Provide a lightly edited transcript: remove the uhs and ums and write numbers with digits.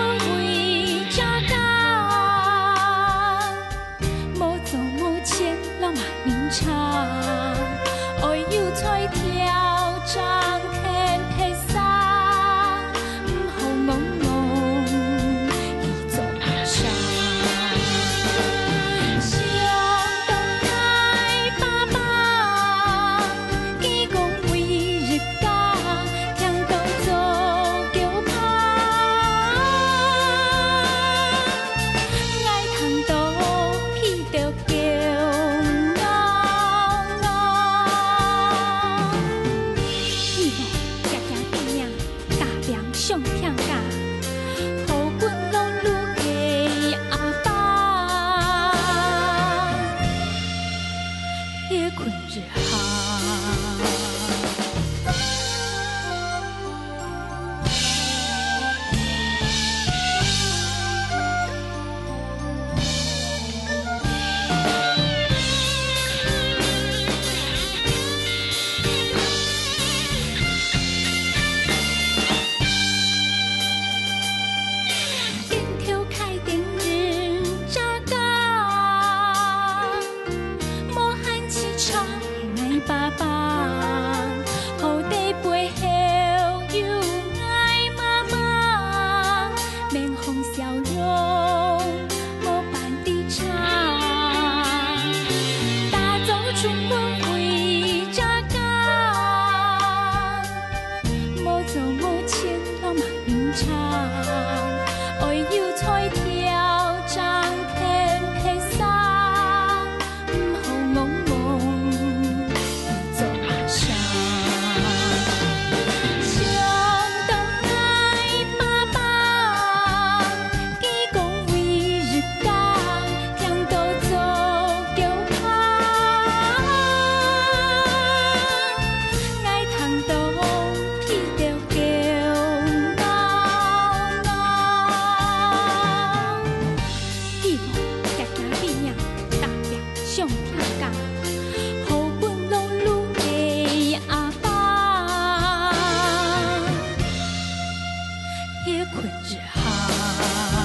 阮为这家，无做无钱，老嘛明差，爱又吹跳张天披纱，唔好戆戆，去做阿啥。上东台爸爸，记讲为日家，强盗做桥拍，爱通倒去着叫嗷嗷。希望行行变命，大命上疼家，予阮拢愈加阿爸，夜困日下。顶头开灯日扎家，无限凄惨的爱爸爸，土地背后有爱妈妈，面红笑容无办的差，大早出门为这家，无做无钱老嘛明差。爱又吹跳张天披纱，唔好戆戆，去做阿啥。上东台爸爸，记讲为日家，强盗做桥拍，爱通倒去着叫嗷嗷。希望行行变命，大命上疼家，予阮拢愈加阿爸，夜困日下。